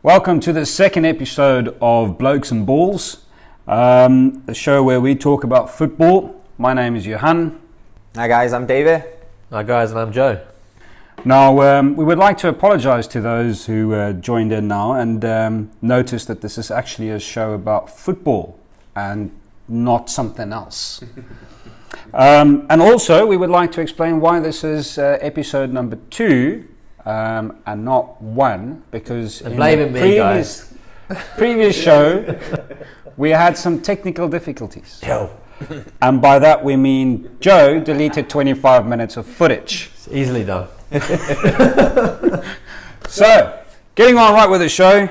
Welcome to the second episode of Blokes and Balls, the show where we talk about football. My name is Johan. Hi guys, I'm David. Hi guys, and I'm Joe. Now, we would like to apologise to those who joined in now and noticed that this is actually a show about football and not something else. And also, we would like to explain why this is episode number 2 and not 1, because in the previous show we had some technical difficulties. And by that we mean Joe deleted 25 minutes of footage. It's easily done. So, getting on right with the show,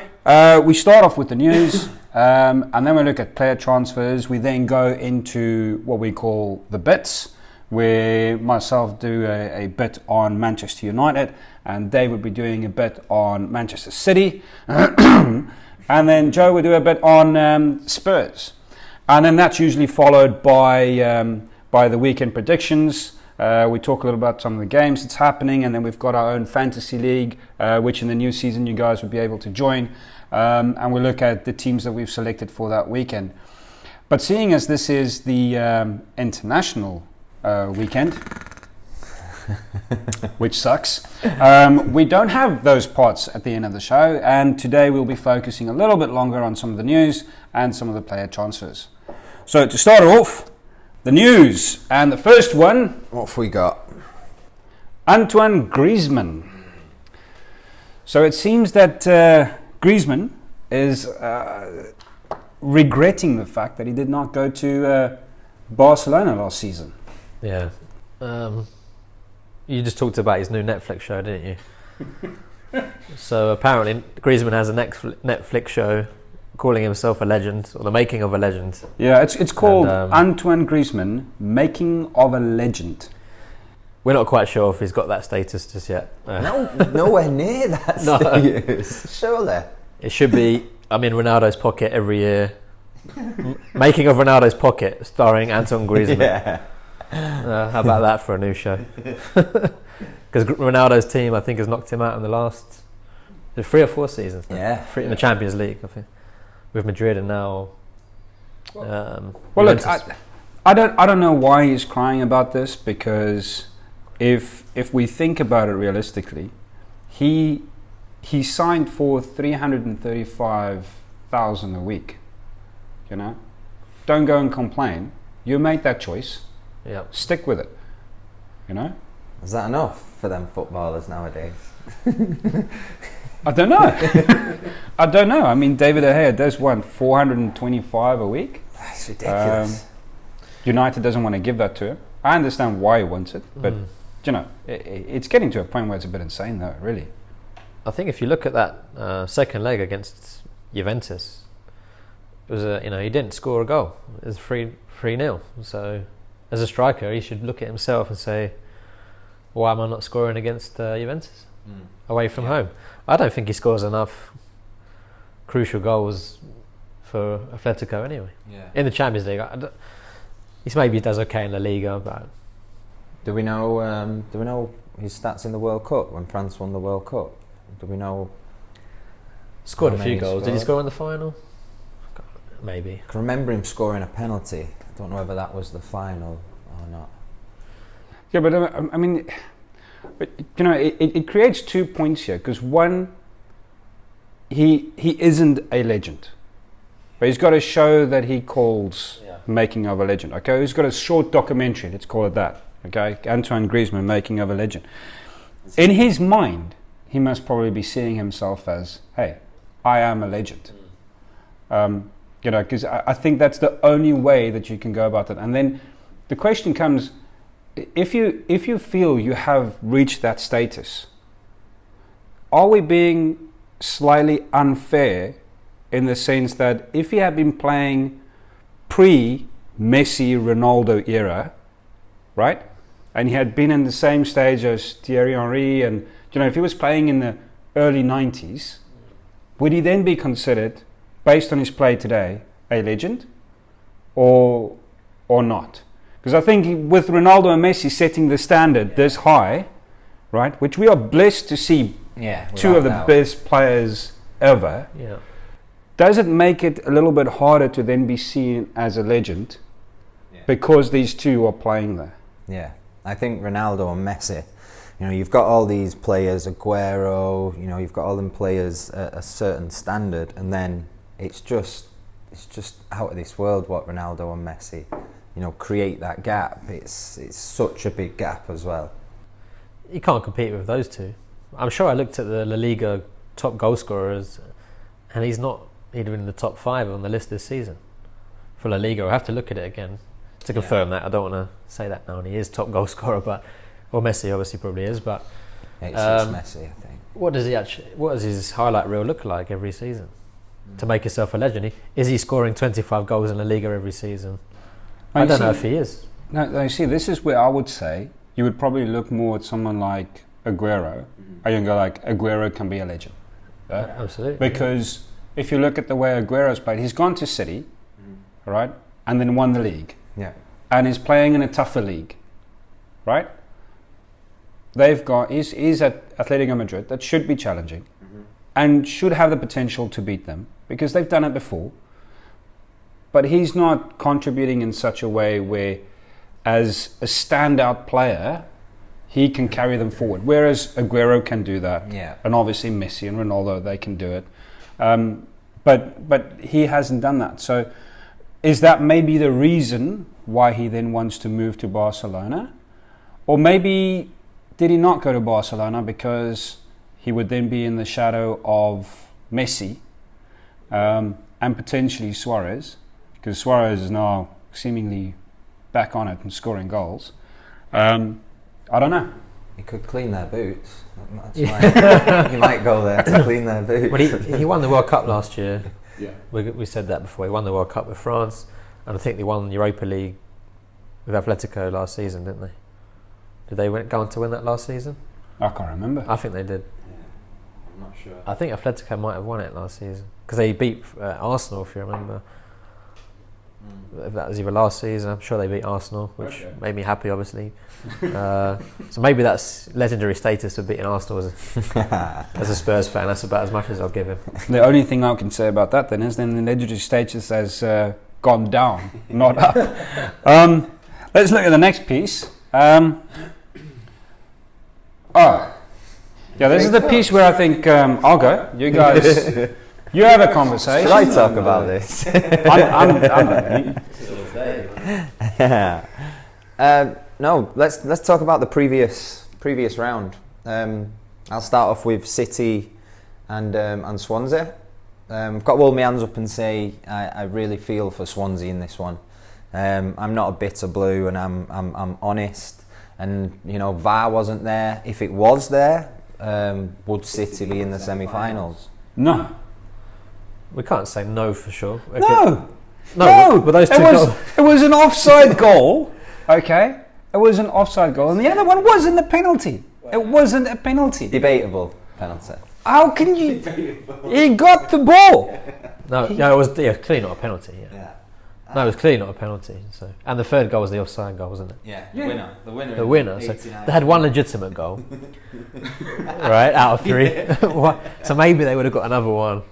we start off with the news, and then we look at player transfers. We then go into what we call the bits, where myself do a bit on Manchester United, and Dave would be doing a bit on Manchester City, and then Joe would do a bit on Spurs. And then that's usually followed by the weekend predictions. We talk a little about some of the games that's happening, and then we've got our own fantasy league, which in the new season you guys will be able to join. And we look at the teams that we've selected for that weekend. But seeing as this is the international weekend, which sucks, we don't have those parts at the end of the show. And today we'll be focusing a little bit longer on some of the news and some of the player transfers. So to start off, the news, and the first one. What have we got? Antoine Griezmann. So it seems that Griezmann is regretting the fact that he did not go to Barcelona last season. Yeah. You just talked about his new Netflix show, didn't you? So apparently Griezmann has a Netflix show calling himself a legend, or the making of a legend. Yeah, it's called Antoine Griezmann, Making of a Legend. We're not quite sure if he's got that status just yet. Nowhere near that status. Surely. It should be, I'm in Ronaldo's pocket every year. Making of Ronaldo's Pocket, starring Antoine Griezmann. Yeah. How about that for a new show? Because Ronaldo's team, I think, has knocked him out in the last 3 or 4 seasons. Yeah. 3 in the Champions League, I think, with Madrid, and now. Well, look, I don't know why he's crying about this, because if we think about it realistically, he signed for 335,000 a week. You know, don't go and complain. You made that choice. Yeah. Stick with it. You know. Is that enough for them footballers nowadays? I don't know. I don't know. I mean, David De Gea does want 425 a week. That's ridiculous. United doesn't want to give that to him. I understand why he wants it, but you know, it's getting to a point where it's a bit insane, though. Really. I think if you look at that second leg against Juventus, it was he didn't score a goal. It was 3-0. So, as a striker, he should look at himself and say, "Why am I not scoring against Juventus away from home?" I don't think he scores enough crucial goals for Atletico anyway. Yeah. In the Champions League, he maybe does okay in La Liga, but Do we know his stats in the World Cup when France won the World Cup? Do we know? Scored a how few many goals. scored? Did he score in the final? Maybe. I can remember him scoring a penalty. I don't know whether that was the final or not. Yeah, but I mean, you know, it creates 2 points here, because one, he isn't a legend, but he's got a show that he calls Making of a Legend. Okay, he's got a short documentary. Let's call it that. Okay, Antoine Griezmann, Making of a Legend. In his mind, he must probably be seeing himself as, "Hey, I am a legend." You know, because I think that's the only way that you can go about it. And then the question comes, if you feel you have reached that status, are we being slightly unfair in the sense that if he had been playing pre-Messi, Ronaldo era, right, and he had been in the same stage as Thierry Henry, and you know, if he was playing in the early 90s, would he then be considered, based on his play today, a legend or not? Because I think with Ronaldo and Messi setting the standard this high, right, which we are blessed to see two of the best players ever, Yeah. does it make it a little bit harder to then be seen as a legend because these two are playing there? Yeah, I think Ronaldo and Messi, you know, you've got all these players, Aguero, you know, you've got all them players at a certain standard, and then it's just out of this world what Ronaldo and Messi, you know, create that gap. It's such a big gap as well. You can't compete with those two. I'm sure I looked at the La Liga top goal scorers, and he's not even in the top 5 on the list this season for La Liga. I'll have to look at it again to confirm that. I don't want to say that now, and he is top goal scorer, but or Messi obviously probably is. But It's just Messi, I think. what does his highlight reel look like every season to make himself a legend? Is he scoring 25 goals in La Liga every season? I don't know if he is. No, you see, this is where I would say you would probably look more at someone like Aguero, and you go like, Aguero can be a legend. Absolutely. Because if you look at the way Aguero's played, he's gone to City, right, and then won the league. Yeah. And he's playing in a tougher league, right? He's at Atletico Madrid, that should be challenging, and should have the potential to beat them, because they've done it before. But he's not contributing in such a way where, as a standout player, he can carry them forward. Whereas Aguero can do that. Yeah. And obviously Messi and Ronaldo, they can do it. But he hasn't done that. So is that maybe the reason why he then wants to move to Barcelona? Or maybe did he not go to Barcelona because he would then be in the shadow of Messi and potentially Suarez, because Suarez is now seemingly back on it and scoring goals. I don't know. He could clean their boots. That's why he might go there to clean their boots. Well, he won the World Cup last year. Yeah. We said that before. He won the World Cup with France, and I think they won the Europa League with Atletico last season, didn't they? Did they go on to win that last season? I can't remember. I think they did. I'm not sure. I think Atletico might have won it last season because they beat Arsenal, if you remember. If that was either last season, I'm sure they beat Arsenal, which made me happy, obviously. So maybe that's legendary status of beating Arsenal as a Spurs fan. That's about as much as I'll give him. The only thing I can say about that then is the legendary status has gone down, not up. Let's look at the next piece. This is the piece where I think I'll go. You guys, you have a conversation. Should I talk about this? No, let's talk about the previous round. I'll start off with City and Swansea. I've got to hold my hands up and say I really feel for Swansea in this one. I'm not a bitter blue, and I'm honest. And you know, VAR wasn't there. If it was there, would City be in the semi-finals? No. We can't say no for sure. No. But those two goals. It was an offside goal. Okay. It was an offside goal, and the other one wasn't a penalty. It wasn't a penalty. Debatable penalty. How can you? He got the ball. No, it was clearly not a penalty. Yeah. No, it was clearly not a penalty. So, and the third goal was the offside goal, wasn't it? Yeah. The winner. The winner. So they had one legitimate goal, right, out of 3. So maybe they would have got another one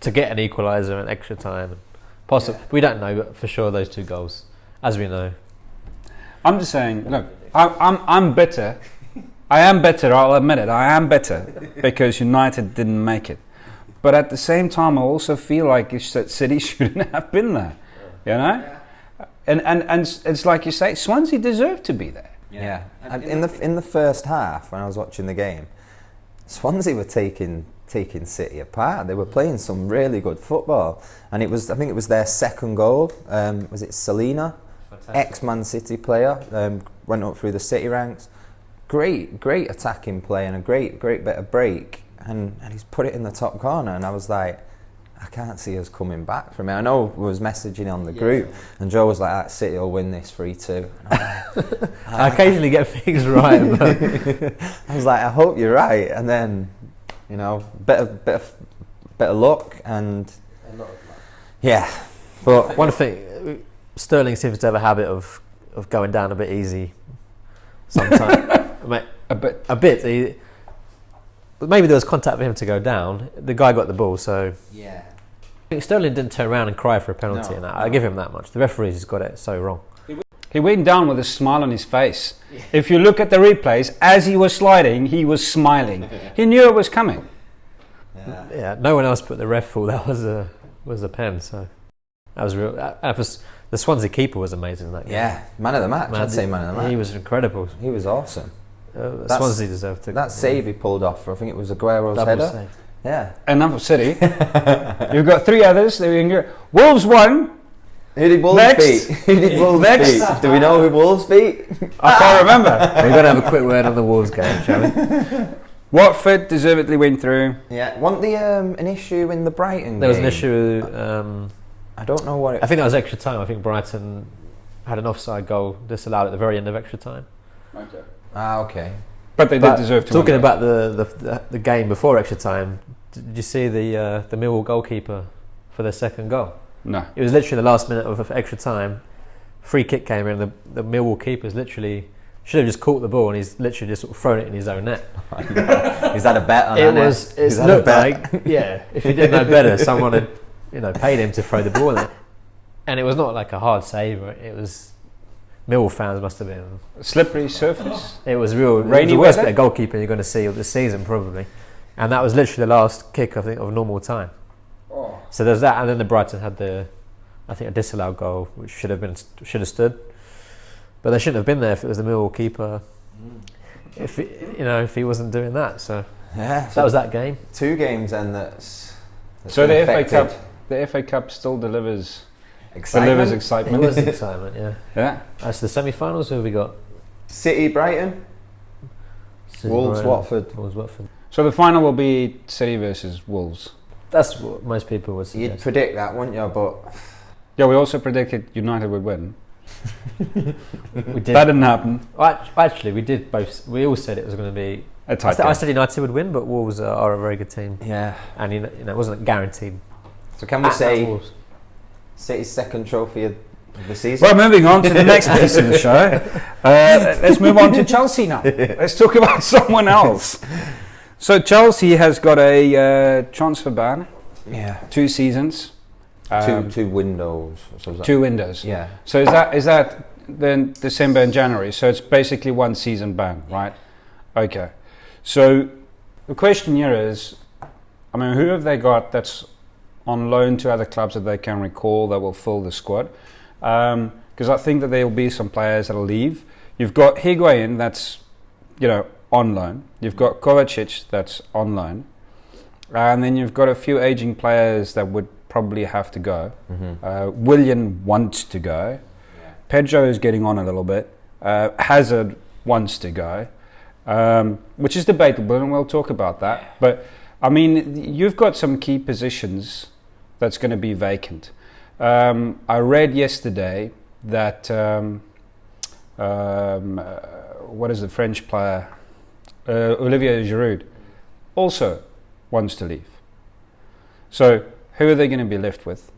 to get an equaliser and extra time. Possibly, we don't know, but for sure those 2 goals, as we know. I'm just saying. Look, I'm bitter. I am bitter. I'll admit it. I am bitter because United didn't make it. But at the same time, I also feel like that City shouldn't have been there. You know, and it's like you say, Swansea deserved to be there. Yeah. In the first half, when I was watching the game, Swansea were taking City apart. They were playing some really good football, and I think it was their second goal. Was it Selena, ex-Man City player, went up through the City ranks. Great attacking play and a great bit of break, and he's put it in the top corner, and I was like, I can't see us coming back from it. I know we was messaging on the group, and Joe was like, City will win this 3-2. I occasionally get things right, but I was like, I hope you're right. And then, you know, bit of luck, and yeah. But one thing, Sterling seems to have a habit of going down a bit easy sometimes. A bit. maybe there was contact for him to go down. The guy got the ball, so Yeah. I think Sterling didn't turn around and cry for a penalty. And I give him that much. The referee's just got it so wrong. He went down with a smile on his face. If you look at the replays, as he was sliding, he was smiling. He knew it was coming. Yeah, no one else but the ref thought that was a pen. So that was real. The Swansea keeper was amazing in that game. Yeah, man of the match. I'd say man of the match. He was incredible. He was awesome. Swansea deserved to. That save he pulled off, I think it was Aguero's Double header. save. Yeah. Enough of City. You've got 3 others. There you go. Wolves won. Who did Wolves Next. beat? Who did Wolves Next. beat? Do we know who Wolves beat? I can't remember. We're going to have a quick word on the Wolves game, shall we? Watford deservedly went through. Yeah. Wasn't there an issue in the Brighton game? There was an issue. I don't know what it... I think that was extra time. I think Brighton had an offside goal disallowed at the very end of extra time. Okay. Okay. But they did deserve to Talking win. about the game before extra time, did you see the Millwall goalkeeper for their second goal? No. It was literally the last minute of extra time. Free kick came in, and the Millwall keeper's literally should have just caught the ball, and he's literally just sort of thrown it in his own net. He's had a bet on It looked like, yeah, if he didn't know better, someone had paid him to throw the ball in it. And it was not like a hard save. It was Millwall fans must have been. Slippery surface. It was real. It was Rainy the worst weather? bit of goalkeeping you're going to see of the season probably. And that was literally the last kick, I think, of normal time. Oh. So there's that, and then the Brighton had a disallowed goal, which should have stood, but they shouldn't have been there if it was the Millwall keeper. If he wasn't doing that, so Yeah. that was that game. 2 games then that's So been the FA affected. Cup, the FA Cup still delivers Excitement. It excitement. was excitement, yeah. Yeah. As to the semi-finals, who have we got? City, Brighton, Wolves, Brighton, Watford. Wolves, Watford. So the final will be City versus Wolves. That's what most people would You'd suggest. predict that, wouldn't you? But Yeah, we also predicted United would win. We did. That didn't happen. Actually, we did both. We all said it was going to be. A tight game. I said United would win, but Wolves are a very good team, yeah. and it wasn't guaranteed. So can we say Wolves. City's second trophy of the season? Well, moving on to the next piece of the show. Let's move on to Chelsea now. Let's talk about someone else. So Chelsea has got a transfer ban. Yeah. 2 seasons. Two windows. So is that- 2 windows. Yeah. So is that then December and January? So it's basically 1 season ban, right? Okay. So the question here is, I mean, who have they got that's on loan to other clubs that they can recall that will fill the squad? Because I think that there will be some players that'll leave. You've got Higuain that's, on loan. You've got Kovacic that's on loan. And then you've got a few aging players that would probably have to go. Mm-hmm. Willian wants to go. Pedro is getting on a little bit. Hazard wants to go, which is debatable, and we'll talk about that. But, I mean, you've got some key positions that's going to be vacant. I read yesterday that, what is the French player? Olivier Giroud also wants to leave. So who are they going to be left with?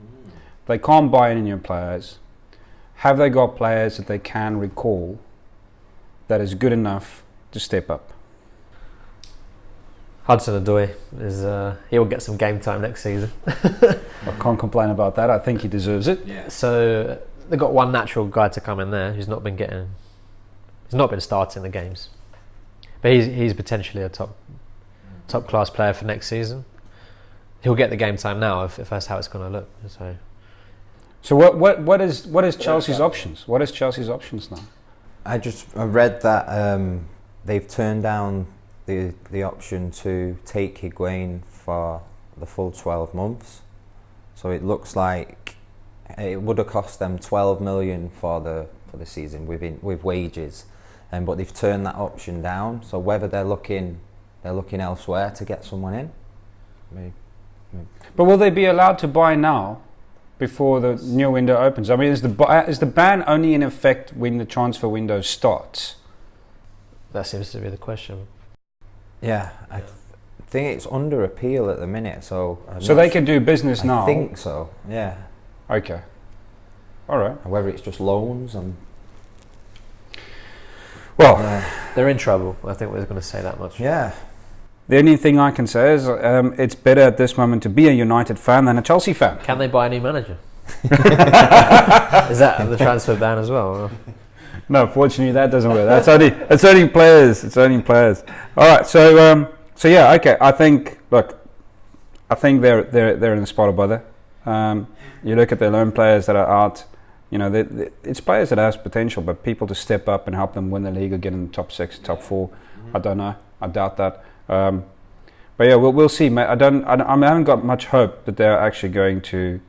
They can't buy any new players. Have they got players that they can recall that is good enough to step up? Hudson-Odoi he'll get some game time next season. I can't complain about that. I think he deserves it. Yeah. So they've got one natural guy to come in there who's not been starting the games, but he's potentially a top class player for next season. He'll get the game time now if that's how it's going to look. So what is Chelsea's options? What is Chelsea's options now? I read that they've turned down the option to take Higuain for the full 12 months. So it looks like it would have cost them 12 million for the season with wages, but they've turned that option down. So whether they're looking elsewhere to get someone in. But will they be allowed to buy now, before the new window opens? I mean, is the ban only in effect when the transfer window starts? That seems to be the question. Yeah, I think it's under appeal at the minute. So They can do business now. I think so. Yeah. Okay. All right. Whether it's just loans and. Well, They're in trouble. I think we're going to say that much. Yeah. The only thing I can say is it's better at this moment to be a United fan than a Chelsea fan. Can they buy a new manager? Is that the transfer ban as well? No, fortunately that doesn't work. It's only players. It's only players. All right, so yeah, okay. I think they're in the spot of bother. You look at the loan players that are out. You know, it's players that have potential, but people to step up and help them win the league or get in the top 6, top 4. I don't know. I doubt that. But yeah, we'll see, mate. I haven't got much hope that they're actually going to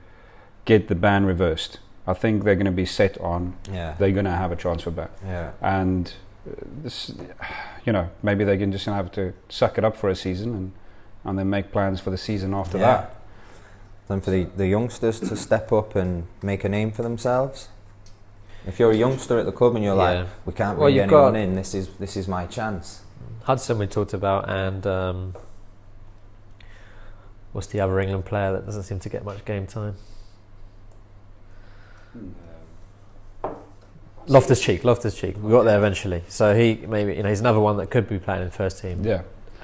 get the ban reversed. I think they're going to be set on. They're going to have a transfer ban. And this, you know, maybe they're just going to have to suck it up for a season and then make plans for the season after that. Then for the youngsters to step up and make a name for themselves. If you're a youngster at the club and you're like, we can't bring anyone in, this is my chance. Hudson we talked about, and what's the other England player that doesn't seem to get much game time? Loftus-Cheek. We got there eventually. So he maybe, you know, he's another one that could be playing in first team. Yeah.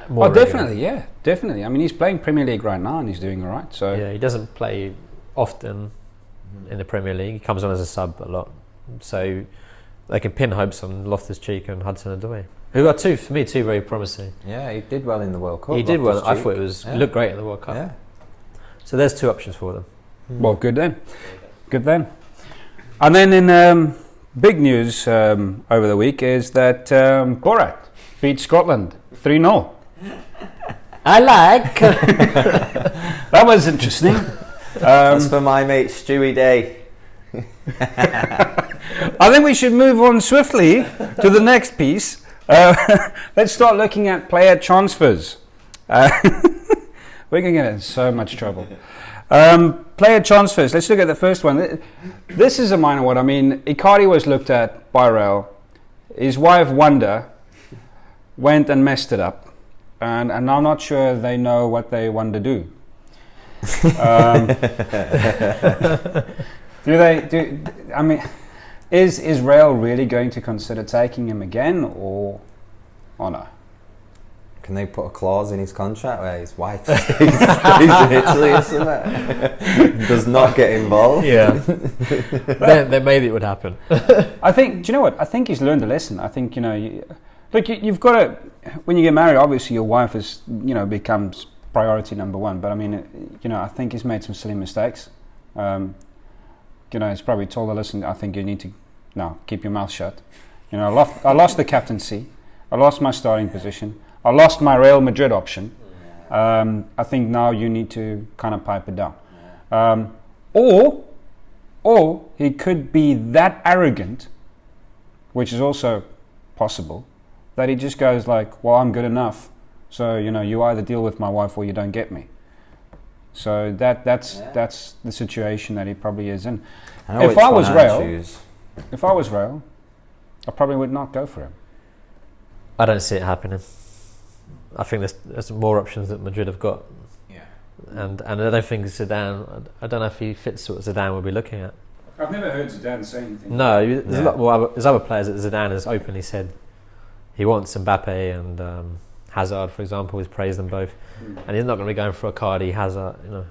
Definitely. I mean, he's playing Premier League right now and he's doing all right. So yeah, he doesn't play often in the Premier League. He comes on as a sub a lot. So they can pin hopes on Loftus-Cheek and Hudson-Odoi, who are two very promising. Yeah, he did well in the World Cup. He did well. I thought he looked great in the World Cup. Yeah. So there's 2 options for them. Well, good then. And then in big news over the week is that Borat beat Scotland 3-0. I like. That was interesting. That's for my mate Stewie Day. I think we should move on swiftly to the next piece. Let's start looking at player transfers. We're going to get in so much trouble. Player transfers. Let's look at the first one. This is a minor one. I mean, Icardi was looked at by Real. His wife, Wanda, went and messed it up. And I'm not sure they know what they want to do. I mean, is Real really going to consider taking him again or no? Can they put a clause in his contract where his wife stays in Italy or something? Does not get involved? Yeah. then maybe it would happen. I think, do you know what? I think he's learned a lesson. I think, you know, you've got to, when you get married, obviously your wife is, you know, becomes priority number one. But I mean, you know, I think he's made some silly mistakes. You know, he's probably told her, listen, I think you need to now keep your mouth shut. You know, I lost the captaincy. I lost my starting position. I lost my Real Madrid option. I think now you need to kind of pipe it down. Or he could be that arrogant, which is also possible, that he just goes like, well, I'm good enough. So, you know, you either deal with my wife or you don't get me. So that's the situation that he probably is in. If I was Real, I probably would not go for him. I don't see it happening. I think there's more options that Madrid have got. Yeah. And I don't think Zidane, I don't know if he fits what Zidane will be looking at. I've never heard Zidane say anything. No, there's a lot more. There's other players that Zidane has openly said he wants Mbappe and Hazard, for example. He's praised them both, and he's not going to be going for Icardi, Hazard. You know,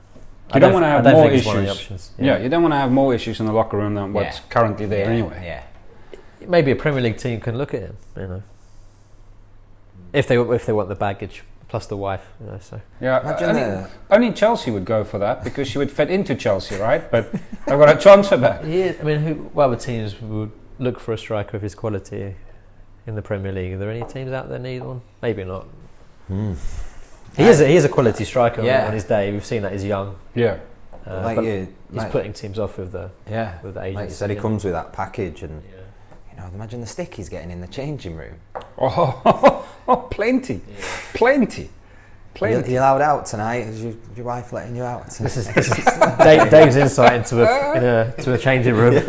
you don't want to have more issues. One of the options. Yeah, you don't want to have more issues in the locker room than what's currently there anyway. Yeah. Maybe a Premier League team can look at him. You know, if they want the baggage plus the wife. You know, so only Chelsea would go for that because she would fit into Chelsea, right? But they've got a transfer back. Yeah, I mean, what other teams would look for a striker of his quality in the Premier League? Are there any teams out there need one? Maybe not. He is a quality striker on his day. We've seen that he's young. Yeah, he's putting teams off with the agency. Like you said, he comes with that package, and you know, imagine the stick he's getting in the changing room. Plenty. You allowed out tonight? Is your wife letting you out? This is Dave's insight into a changing room.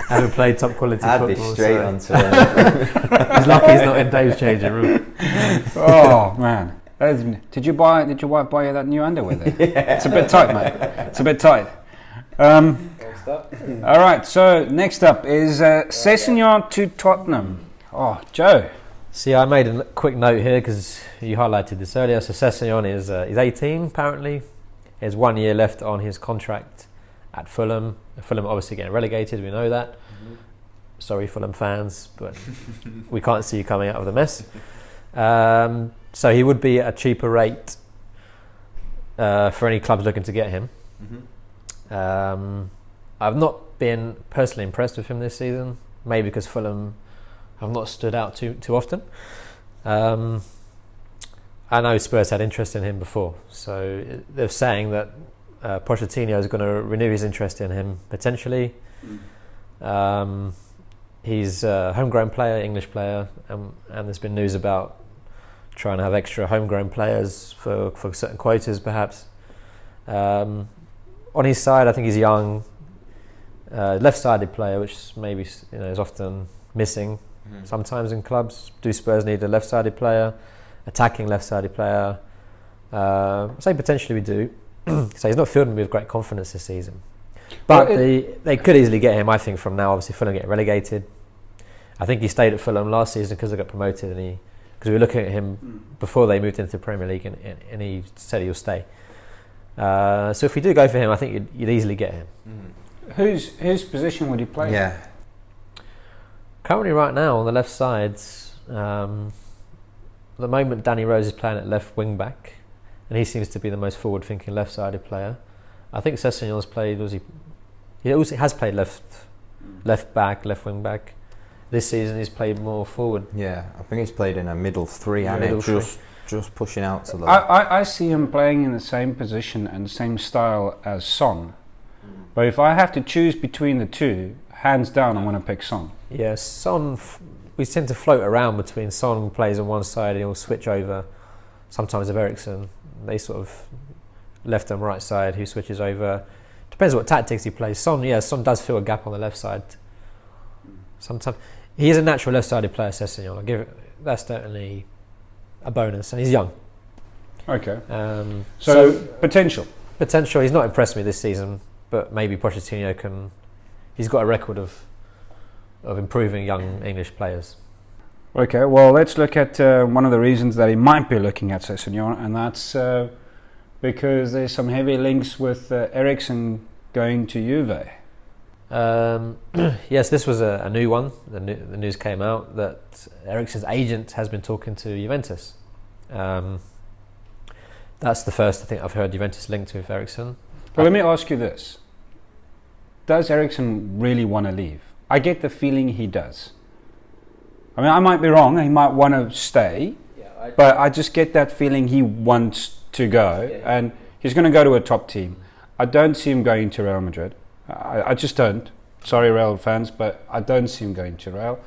Having played top quality football. I'd be straight onto it. He's lucky he's not in Dave's changing room. Oh man. Did your wife buy you that new underwear there? Yeah. It's a bit tight, mate. It's a bit tight. All right, so next up is Sessegnon to Tottenham. Oh, Joe, See, I made a quick note here because you highlighted this earlier. So Sessegnon is 18 apparently. He has 1 year left on his contract at Fulham. Fulham obviously getting relegated, we know that. Sorry, Fulham fans, but we can't see you coming out of the mess. So he would be at a cheaper rate for any clubs looking to get him. I've not been personally impressed with him this season, maybe because Fulham have not stood out too often. I know Spurs had interest in him before, so they're saying that Pochettino is going to renew his interest in him potentially. He's a homegrown player, English player, and there's been news about trying to have extra homegrown players for certain quotas perhaps. On his side, I think he's young, left-sided player, which maybe is often missing sometimes in clubs. Do Spurs need a left-sided player, attacking left-sided player? Say potentially we do. So he's not fielding with great confidence this season. But they could easily get him, I think, from now. Obviously, Fulham get relegated. I think he stayed at Fulham last season because they got promoted, and because we were looking at him before they moved into the Premier League, and he said he'll stay. So if we do go for him, I think you'd easily get him. Whose position would he play? Yeah. Currently, right now on the left sides, at the moment, Danny Rose is playing at left wing back, and he seems to be the most forward-thinking left-sided player. I think Sessegnon's played. He also has played left back, left wing back. This season he's played more forward. Yeah, I think he's played in a middle three, just pushing out to the. I see him playing in the same position and the same style as Son, but if I have to choose between the two, hands down, I'm going to pick Son. Yeah, Son. We tend to float around between Son, who plays on one side, and he'll switch over. Sometimes with Eriksen, they sort of left and right side, who switches over. Depends what tactics he plays. Son does fill a gap on the left side. Sometimes he is a natural left-sided player, Sessegnon. I'll give it. That's certainly a bonus, and he's young. Okay. So potential. He's not impressed me this season, but maybe Pochettino can. He's got a record of improving young English players. Okay, well, let's look at one of the reasons that he might be looking at Sessegnon, and that's because there's some heavy links with Eriksen going to Juve. Yes, this was a new one. The news came out that Eriksen's agent has been talking to Juventus. That's the first I think I've heard Juventus linked with Eriksen. Well, let me ask you this. Does Eriksen really want to leave? I get the feeling he does. I mean, I might be wrong. He might want to stay, but I just get that feeling he wants to go, and he's going to go to a top team. I don't see him going to Real Madrid. I just don't. Sorry, Real fans, but I don't see him going to Real.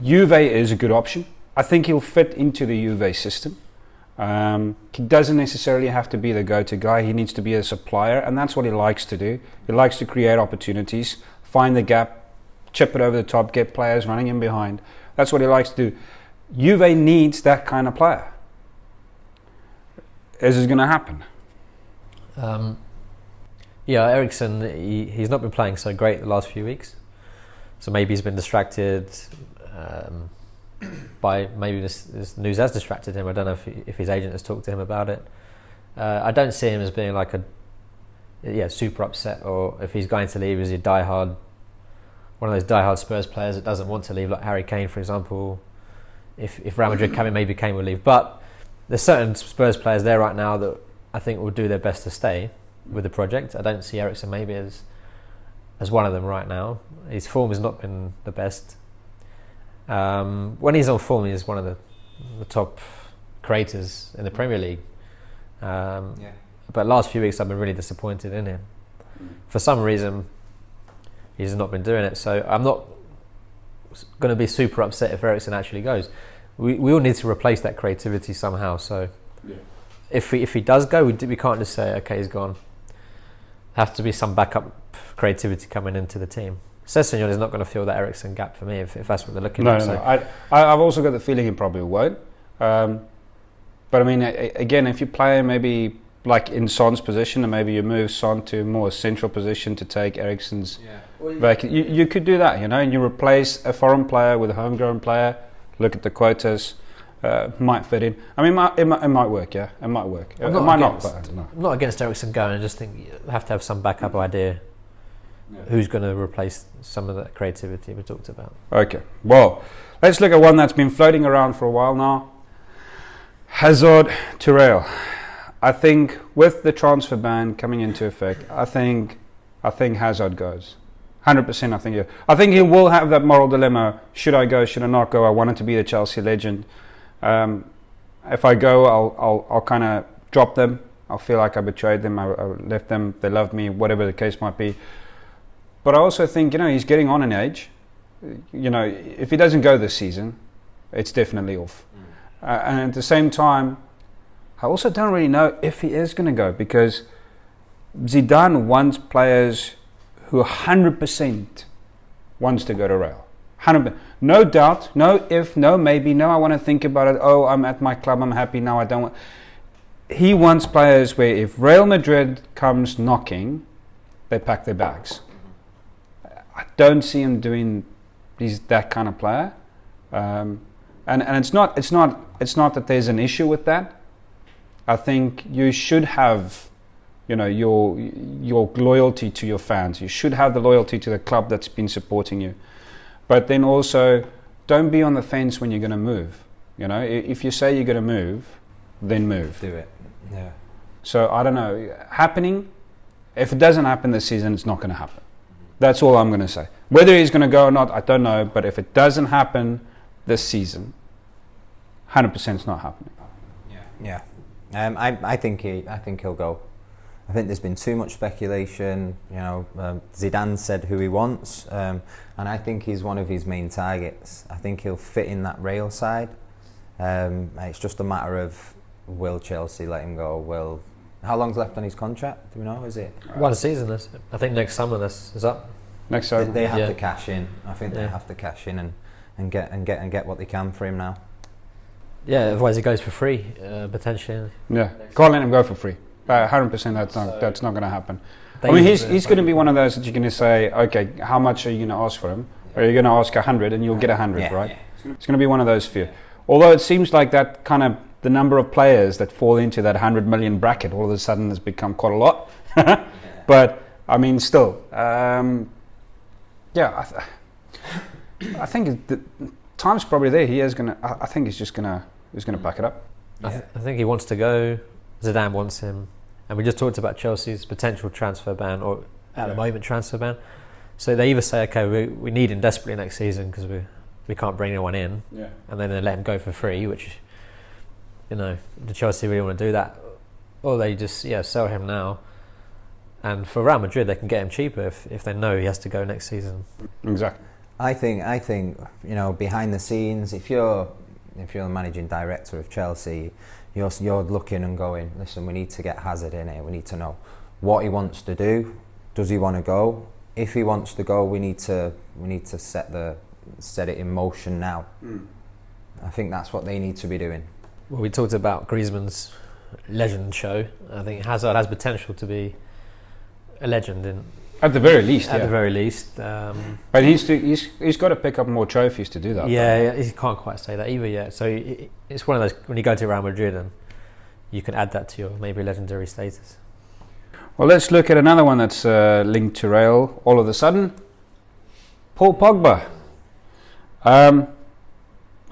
Juve is a good option. I think he'll fit into the Juve system. He doesn't necessarily have to be the go-to guy. He needs to be a supplier, and that's what he likes to do. He likes to create opportunities, find the gap, chip it over the top, get players running in behind. That's what he likes to do. Juve needs that kind of player. Is this going to happen? Yeah, Eriksen, he's not been playing so great the last few weeks. So maybe he's been distracted by, maybe this news has distracted him. I don't know if his agent has talked to him about it. I don't see him as being like super upset, or if he's going to leave, is he one of those diehard Spurs players that doesn't want to leave, like Harry Kane, for example. If Real Madrid come in, maybe Kane will leave. But there's certain Spurs players there right now that I think will do their best to stay with the project. I don't see Eriksen maybe as one of them right now. His form has not been the best. When he's on form, he's one of the top creators in the Premier League. But last few weeks I've been really disappointed in him. For some reason, he's not been doing it. So I'm not going to be super upset if Eriksen actually goes. We all need to replace that creativity somehow. So if he does go, we can't just say, okay, he's gone. Have to be some backup creativity coming into the team. Sessegnon is not going to fill that Eriksen gap for me if that's what they're looking at. No. I've also got the feeling he probably won't. But I mean, again, if you play maybe like in Son's position, and maybe you move Son to a more central position to take Eriksen's back, you could do that, and you replace a foreign player with a homegrown player, look at the quotas, might fit in. I mean, it might work, yeah. It might work. It might not, but I don't know. I'm not against Eriksen going. I just think you have to have some backup idea. Who's going to replace some of that creativity we talked about? Okay, well, let's look at one that's been floating around for a while now. Hazard to Real. I think with the transfer ban coming into effect, I think Hazard goes. 100%. I think he will have that moral dilemma. Should I go? Should I not go? I wanted to be the Chelsea legend. If I go, I'll kind of drop them. I'll feel like I betrayed them. I left them. They loved me. Whatever the case might be. But I also think he's getting on in age. If he doesn't go this season, it's definitely off. And at the same time, I also don't really know if he is going to go, because Zidane wants players who 100% wants to go to Real. 100%. No doubt, no if, no maybe, no I want to think about it, oh, I'm at my club, I'm happy now, I don't want... He wants players where if Real Madrid comes knocking, they pack their bags. I don't see him doing... He's that kind of player. And it's not that there's an issue with that. I think you should have, your loyalty to your fans. You should have the loyalty to the club that's been supporting you. But then also, don't be on the fence when you're going to move. If you say you're going to move, then move. Do it. Yeah. So I don't know. Happening. If it doesn't happen this season, it's not going to happen. That's all I'm going to say. Whether he's going to go or not, I don't know. But if it doesn't happen this season, 100% it's not happening. Yeah. I think he'll go. I think there's been too much speculation. Zidane said who he wants, and I think he's one of his main targets. I think he'll fit in that Real side. It's just a matter of, will Chelsea let him go? How long's left on his contract? Do we know? Is it 1 season? I think next summer this is up. Next summer they have to cash in. I think they have to cash in and get what they can for him now. Yeah, otherwise he goes for free, potentially. Yeah, can't let him go for free. 100% that's not going to happen. He's going to be one of those that you're going to say, okay, how much are you going to ask for him? Or are you going to ask 100 and you'll get 100, right? Yeah. It's going to be one of those few. Although it seems like that kind of, the number of players that fall into that 100 million bracket all of a sudden has become quite a lot. But, I mean, still, I think the time's probably there. I think he's just going to back it up. I think he wants to go. Zidane wants him, and we just talked about Chelsea's potential transfer ban, or at the moment transfer ban. So they either say, okay, we need him desperately next season because we can't bring anyone in, and then they let him go for free, which the Chelsea really want to do that, or they just sell him now. And for Real Madrid, they can get him cheaper if they know he has to go next season. Exactly. I think behind the scenes, if you're the managing director of Chelsea, you're looking and going, listen, we need to get Hazard in here. We need to know what he wants to do. Does he want to go? If he wants to go, we need to set it in motion now. I think that's what they need to be doing. Well, we talked about Griezmann's legend show. I think Hazard has potential to be a legend at the very least. At the very least. But he's got to pick up more trophies to do that. Yeah, he can't quite say that either yet. So it's one of those, when you go to Real Madrid, and you can add that to your maybe legendary status. Well, let's look at another one that's linked to Real all of a sudden. Paul Pogba. I'll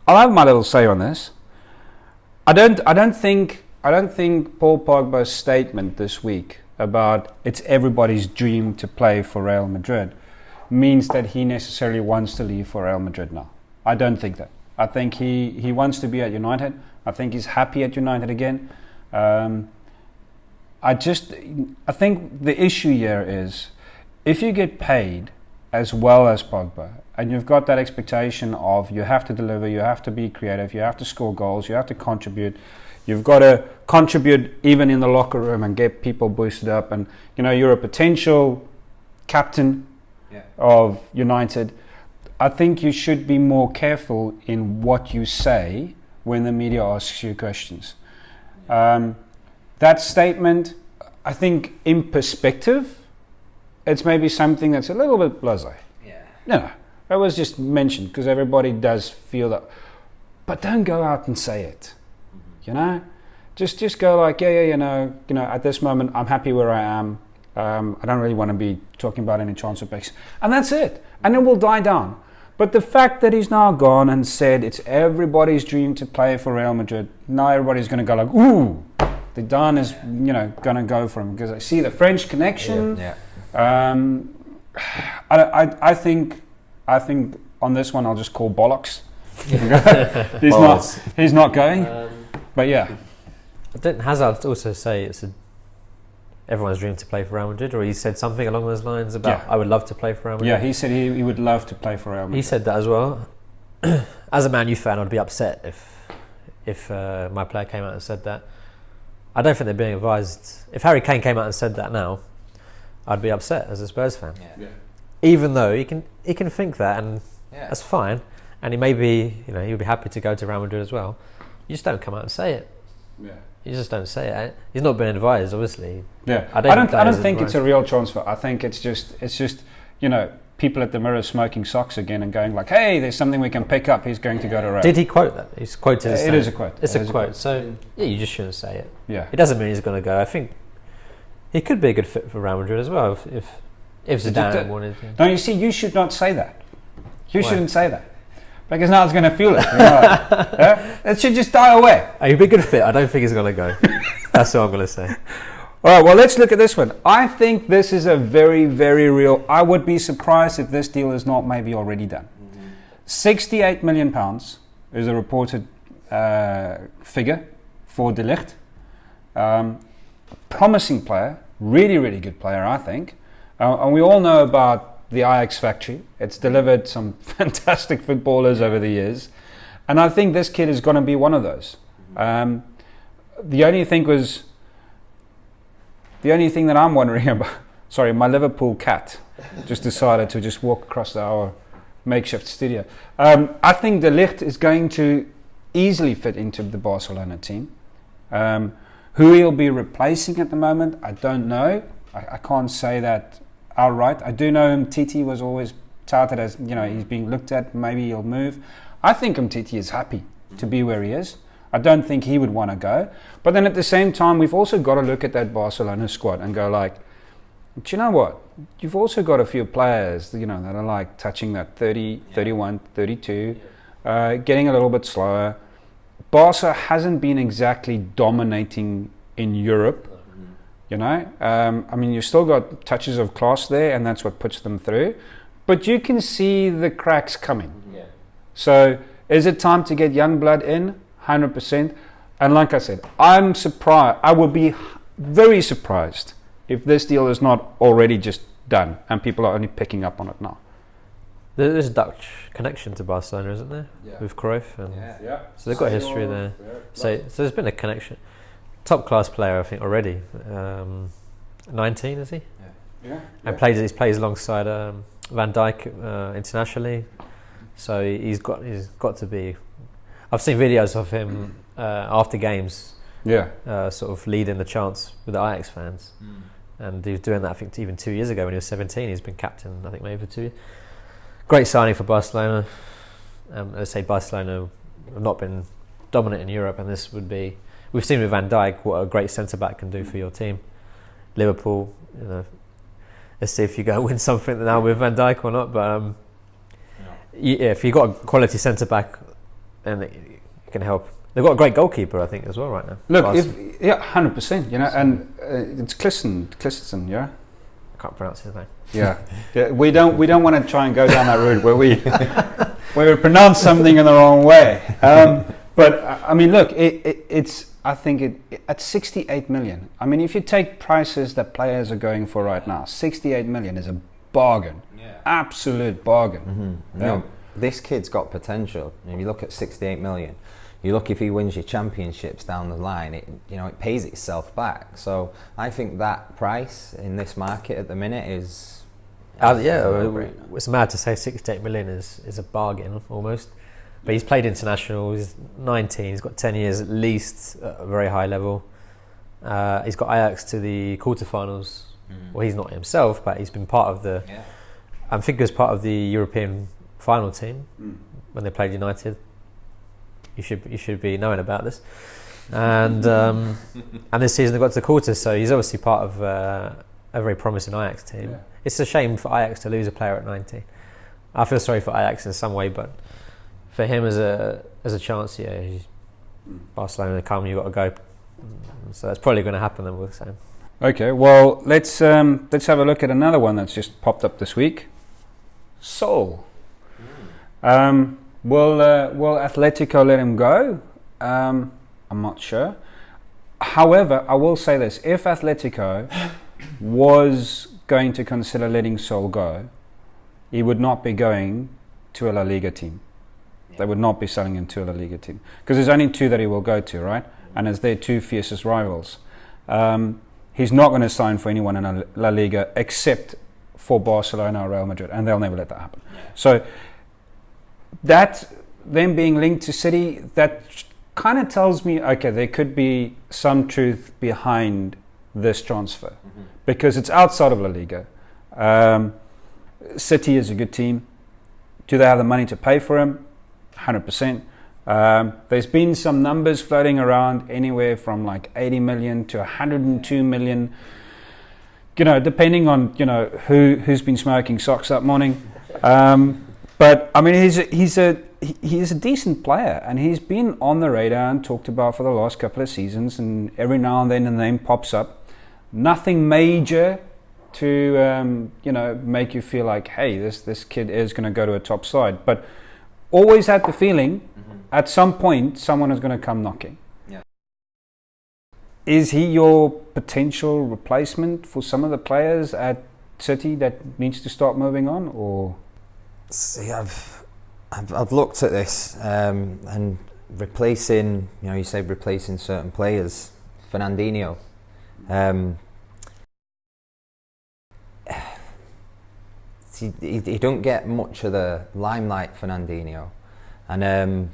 have my little say on this. I don't think Paul Pogba's statement this week about it's everybody's dream to play for Real Madrid means that he necessarily wants to leave for Real Madrid now. I don't think that. I think he wants to be at United. I think he's happy at United again. I think the issue here is if you get paid as well as Pogba and you've got that expectation of you have to deliver, you have to be creative, you have to score goals, you have to contribute. You've got to contribute even in the locker room and get people boosted up. And, you're a potential captain of United. I think you should be more careful in what you say when the media asks you questions. That statement, I think in perspective, it's maybe something that's a little bit blasé. That was just mentioned because everybody does feel that. but don't go out and say it. You know, just go like, yeah, you know, at this moment I'm happy where I am. I don't really want to be talking about any transfer picks, and that's it. And it will die down. But the fact that he's now gone and said it's everybody's dream to play for Real Madrid, now everybody's going to go like, ooh, the Don is, you know, going to go for him because I see the French connection. I think on this one I'll just call Blokes. he's not going. But yeah. Didn't Hazard also say it's everyone's dream to play for Real Madrid, or he said something along those lines about I would love to play for Real Madrid? Yeah, he said he would love to play for Real Madrid. He said that as well. As a Man U fan, I'd be upset if my player came out and said that. I don't think they're being advised. If Harry Kane came out and said that now, I'd be upset as a Spurs fan. Yeah. Even though he can think that, and that's fine, and he may be, you know, he would be happy to go to Real Madrid as well. You just don't come out and say it. Yeah. You just don't say it. He's not been advised, obviously. Yeah. I don't think it's a real transfer. I think it's just you know, people at the Mirror smoking socks again and going like, hey, there's something we can pick up. He's going to go to Real. Did he quote that? He's quoted. It is a quote. It's a quote. So yeah, you just shouldn't say it. Yeah. It doesn't mean he's going to go. I think he could be a good fit for Real Madrid as well if Zidane wanted to. No, you see, you should not say that. You shouldn't say that. Because now it's going to feel it. You know, yeah? It should just die away. He'd be a good fit. I don't think he's going to go. That's what I'm going to say. All right, well, let's look at this one. I think this is a very, very real... I would be surprised if this deal is not maybe already done. £68 million is a reported figure for De Ligt. Promising player. Really, really good player, I think. And we all know about the Ajax factory. It's delivered some fantastic footballers over the years. And I think this kid is going to be one of those. The only thing that I'm wondering about... Sorry, my Liverpool cat just decided to just walk across our makeshift studio. I think De Ligt is going to easily fit into the Barcelona team. Who he'll be replacing at the moment, I don't know. I can't say that outright. I do know Umtiti was always touted as, you know, he's being looked at, maybe he'll move. I think Umtiti is happy to be where he is. I don't think he would want to go. But then at the same time, we've also got to look at that Barcelona squad and go like, do you know what? You've also got a few players, you know, that are like touching that 30, 31, 32, getting a little bit slower. Barca hasn't been exactly dominating in Europe. You know, I mean, you've still got touches of class there, and that's what puts them through. But you can see the cracks coming. Yeah. So, is it time to get young blood in? 100%. And like I said, I'm surprised. I would be very surprised if this deal is not already just done, and people are only picking up on it now. There's a Dutch connection to Barcelona, isn't there? Yeah. With Cruyff. And so they've got history there. So there's been a connection. Top class player, I think, already. 19, is he? Yeah. And he plays alongside Van Dijk internationally. So he's got to be. I've seen videos of him after games. Sort of leading the chants with the Ajax fans, and he was doing that. I think even 2 years ago when he was 17. He's been captain, I think, maybe for 2 years. Great signing for Barcelona. Let's say Barcelona have not been dominant in Europe, and this would be. We've seen with Van Dijk what a great centre-back can do for your team. Liverpool, you know, let's see if you go win something now with Van Dijk or not. But if you've got a quality centre-back, then it can help. They've got a great goalkeeper, I think, as well right now. Look, 100%. You know, and it's Clissen, yeah. I can't pronounce his name. Yeah. We don't want to try and go down that route where we pronounce something in the wrong way. But I mean, look, it's. I think at 68 million. I mean, if you take prices that players are going for right now, 68 million is a bargain, absolute bargain. Mm-hmm. Yeah. This kid's got potential. If you look at 68 million, you look if he wins your championships down the line, it pays itself back. So I think that price in this market at the minute is. It's mad to say 68 million is a bargain almost. But he's played international, he's 19, he's got 10 years at least at a very high level. He's got Ajax to the quarterfinals. Well, he's not himself, but he's been part of the... I think he was part of the European final team when they played United. you should be knowing about this. And and this season they got to the quarters, so he's obviously part of a very promising Ajax team. Yeah. It's a shame for Ajax to lose a player at 19. I feel sorry for Ajax in some way, but for him as a chance, Barcelona come, you got to go. So that's probably going to happen. Then we'll say. Okay, well let's have a look at another one that's just popped up this week. Sol. Will Atletico let him go? I'm not sure. However, I will say this: if Atletico was going to consider letting Sol go, he would not be going to a La Liga team. They would not be selling him to a La Liga team because there's only two that he will go to, right? And as their two fiercest rivals, he's not going to sign for anyone in La Liga except for Barcelona or Real Madrid, and they'll never let that happen. Yeah. So that them being linked to City, that kind of tells me, okay, there could be some truth behind this transfer because it's outside of La Liga. City is a good team. Do they have the money to pay for him? 100%. There's been some numbers floating around anywhere from like 80 million to 102 million, depending on who's been smoking socks that morning. But I mean, he's a decent player, and he's been on the radar and talked about for the last couple of seasons, and every now and then the name pops up. Nothing major to make you feel like, hey, this kid is going to go to a top side, but always had the feeling at some point someone is going to come knocking. Yeah. Is he your potential replacement for some of the players at City that needs to start moving on, or? See, I've looked at this and replacing, you say replacing certain players. Fernandinho. He don't get much of the limelight, Fernandinho, and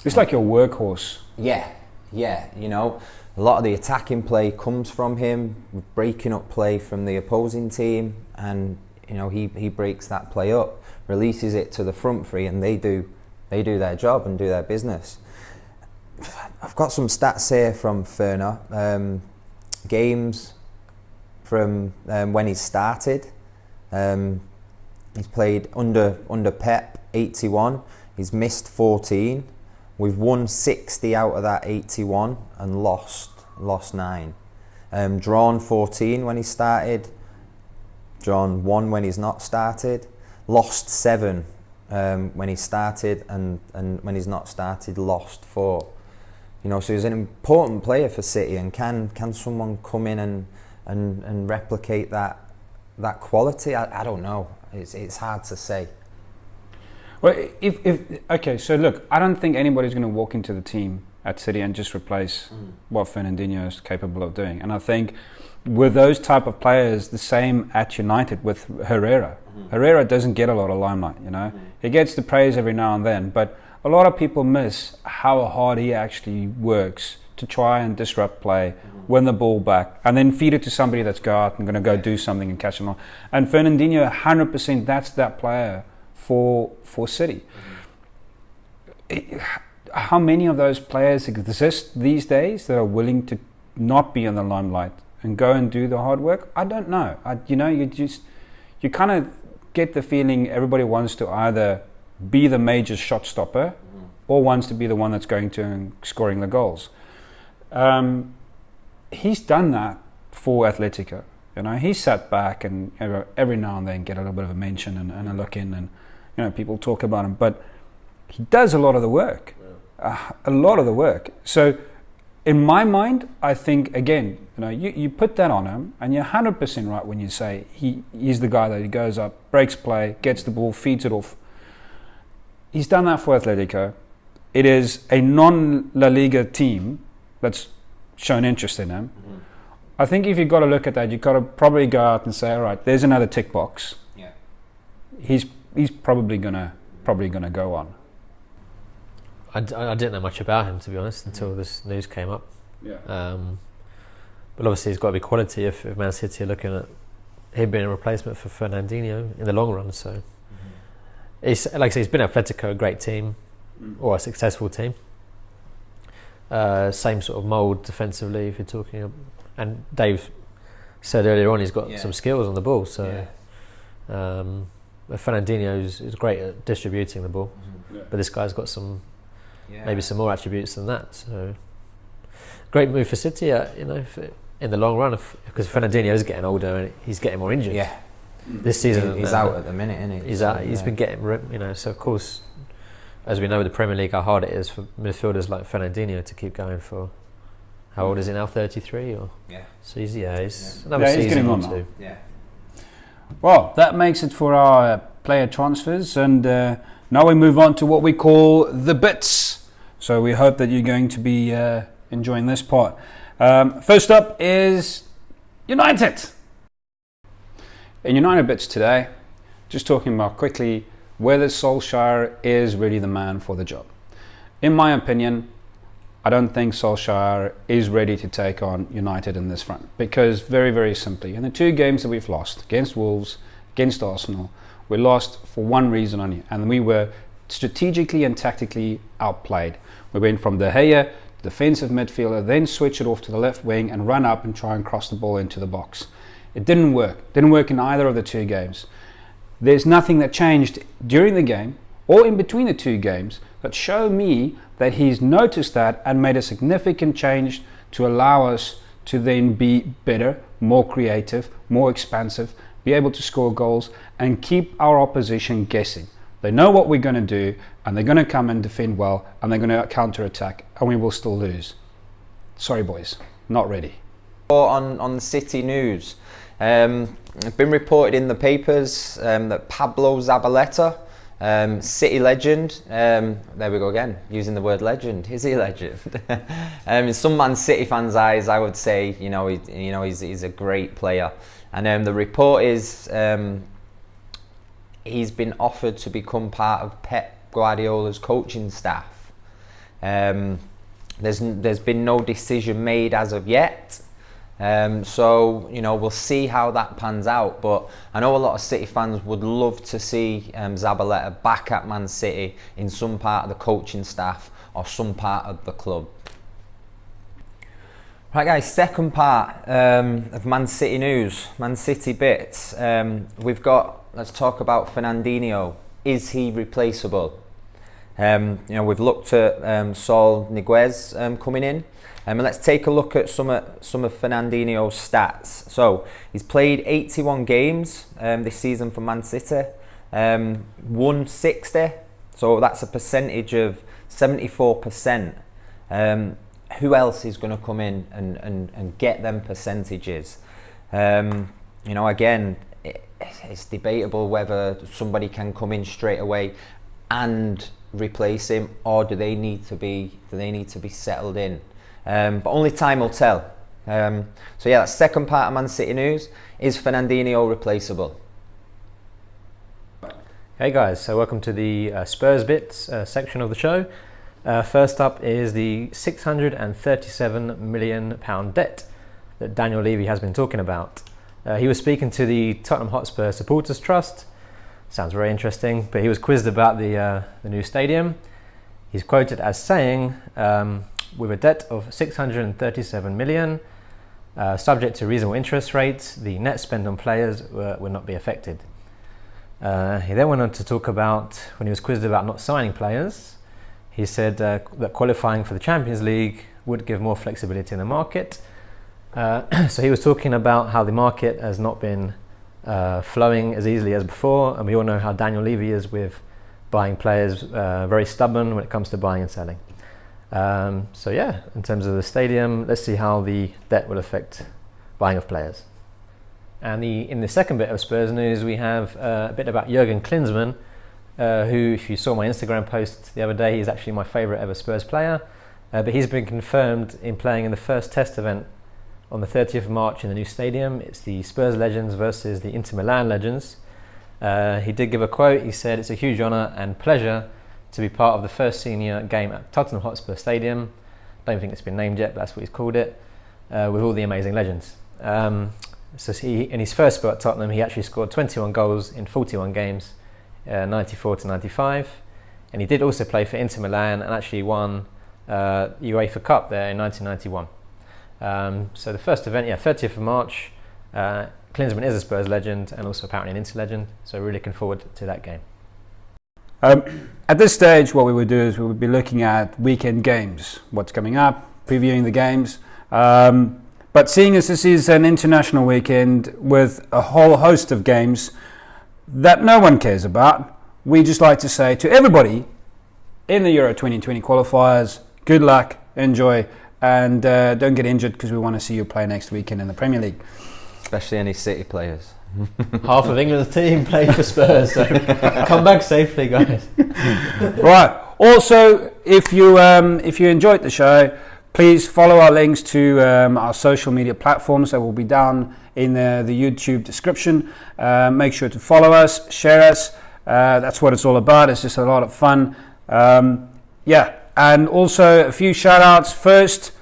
it's like your workhorse. Yeah. A lot of the attacking play comes from him, breaking up play from the opposing team, and he breaks that play up, releases it to the front three, and they do their job and do their business. I've got some stats here from Ferner, games from when he started. He's played under Pep 81. He's missed 14. We've won 60 out of that 81 and lost 9. Drawn 14 when he started. Drawn 1 when he's not started. Lost 7 when he started, and when he's not started, lost 4. So he's an important player for City, and can someone come in and replicate that quality? I don't know. It's hard to say. Well, okay, so look, I don't think anybody's going to walk into the team at City and just replace what Fernandinho is capable of doing. And I think with those type of players, the same at United with Herrera. Herrera doesn't get a lot of limelight, He gets the praise every now and then, but a lot of people miss how hard he actually works to try and disrupt play, win the ball back, and then feed it to somebody that's go out and going to go do something and catch them on. And Fernandinho, 100%, that's that player for City. How many of those players exist these days that are willing to not be in the limelight and go and do the hard work? I don't know. You kind of get the feeling everybody wants to either be the major shot stopper or wants to be the one that's going to and scoring the goals. He's done that for Atletico. He sat back and every now and then get a little bit of a mention and a look in, and people talk about him, but he does a lot of the work. A lot of the work. So in my mind, I think, again, you put that on him, and you're 100% right when you say he's the guy that he goes up, breaks play, gets the ball, feeds it off. He's done that for Atletico. It is a non-La Liga team that's shown interest in him. I think if you've got to look at that, you've got to probably go out and say, all right, there's another tick box. Yeah. He's probably gonna go on. I didn't know much about him, to be honest, until this news came up. Yeah. But obviously he's got to be quality if Man City are looking at him being a replacement for Fernandinho in the long run. So, like I say, he's been at Atletico, a great team, or a successful team. Same sort of mould defensively, if you're talking. And Dave said earlier on he's got some skills on the ball. So Fernandinho is great at distributing the ball, but this guy's got maybe some more attributes than that. So great move for City. In the long run, because Fernandinho is getting older and he's getting more injured. Yeah. This season he's out at the minute, isn't he? He's out. He's been getting, so of course, as we know with the Premier League, how hard it is for midfielders like Fernandinho to keep going for. How old is he now? 33, or so he's another season getting or on two. Yeah. Well, that makes it for our player transfers, and now we move on to what we call the bits. So we hope that you're going to be enjoying this part. First up is United. In United bits today, just talking about quickly whether Solskjaer is really the man for the job. In my opinion, I don't think Solskjaer is ready to take on United in this front, because very, very simply, in the 2 games that we've lost, against Wolves, against Arsenal, we lost for one reason only, and we were strategically and tactically outplayed. We went from De Gea, defensive midfielder, then switch it off to the left wing and run up and try and cross the ball into the box. It didn't work. Didn't work in either of the 2 games. There's nothing that changed during the game or in between the 2 games that show me that he's noticed that and made a significant change to allow us to then be better, more creative, more expansive, be able to score goals and keep our opposition guessing. They know what we're going to do, and they're going to come and defend well, and they're going to counter-attack, and we will still lose. Sorry, boys, not ready. On the City news, it's been reported in the papers that Pablo Zabaleta, City legend, there we go again, using the word legend. Is he a legend? In some Man City fans' eyes, I would say, he's a great player. And the report is he's been offered to become part of Pep Guardiola's coaching staff. There's been no decision made as of yet. So we'll see how that pans out, but I know a lot of City fans would love to see Zabaleta back at Man City in some part of the coaching staff or some part of the club. Right guys, second part of Man City news, Man City bits. Let's talk about Fernandinho. Is he replaceable? We've looked at Saul Niguez coming in. And let's take a look at some of Fernandinho's stats. So he's played 81 games this season for Man City, won 60, so that's a percentage of 74%. Who else is going to come in and get them percentages? Again, it's debatable whether somebody can come in straight away and replace him, or do they need to be settled in? But only time will tell. That second part of Man City news, is Fernandinho replaceable? Hey guys, so welcome to the Spurs bits section of the show. First up is the £637 million debt that Daniel Levy has been talking about. He was speaking to the Tottenham Hotspur Supporters Trust. Sounds very interesting, but he was quizzed about the new stadium. He's quoted as saying, with a debt of 637 million, subject to reasonable interest rates, the net spend on players will not be affected. He then went on to talk about, when he was quizzed about not signing players, he said that qualifying for the Champions League would give more flexibility in the market. So he was talking about how the market has not been flowing as easily as before, and we all know how Daniel Levy is with buying players, very stubborn when it comes to buying and selling. In terms of the stadium, let's see how the debt will affect buying of players. And in the second bit of Spurs news, we have a bit about Jurgen Klinsmann, who, if you saw my Instagram post the other day, he's actually my favourite ever Spurs player. But he's been confirmed in playing in the first test event on the 30th of March in the new stadium. It's the Spurs legends versus the Inter Milan legends. He did give a quote. He said, "It's a huge honour and pleasure to be part of the first senior game at Tottenham Hotspur Stadium." Don't think it's been named yet, but that's what he's called it, with all the amazing legends. So in his first spell at Tottenham, he actually scored 21 goals in 41 games, 94 to 95. And he did also play for Inter Milan and actually won UEFA Cup there in 1991. So the first event, 30th of March. Klinsmann is a Spurs legend and also apparently an Inter legend. So really looking forward to that game. At this stage, what we would do is we would be looking at weekend games, what's coming up, previewing the games. But seeing as this is an international weekend with a whole host of games that no one cares about, we just like to say to everybody in the Euro 2020 qualifiers, good luck, enjoy, and don't get injured because we want to see you play next weekend in the Premier League. Especially any City players. Half of England's team played for Spurs, so come back safely, guys. Right. Also, if you enjoyed the show, please follow our links to our social media platforms that will be down in the YouTube description. Make sure to follow us, share us. That's what it's all about. It's just a lot of fun. And also a few shout outs. First,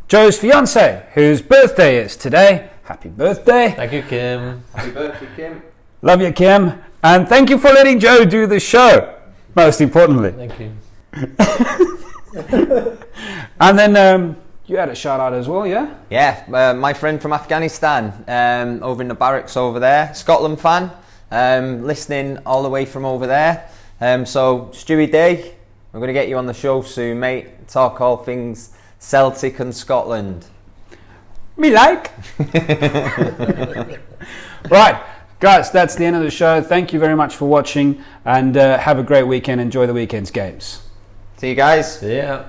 Joe's fiance, whose birthday is today. Happy birthday. Thank you, Kim. Happy birthday, Kim. Love you, Kim. And thank you for letting Joe do the show, most importantly. Thank you. And then you had a shout out as well, yeah? Yeah, my friend from Afghanistan, over in the barracks over there, Scotland fan, listening all the way from over there. So, Stewie Day, we're going to get you on the show soon, mate. Talk all things Celtic and Scotland. Me like. Right, guys, that's the end of the show. Thank you very much for watching, and have a great weekend. Enjoy the weekend's games. See you guys. Yeah.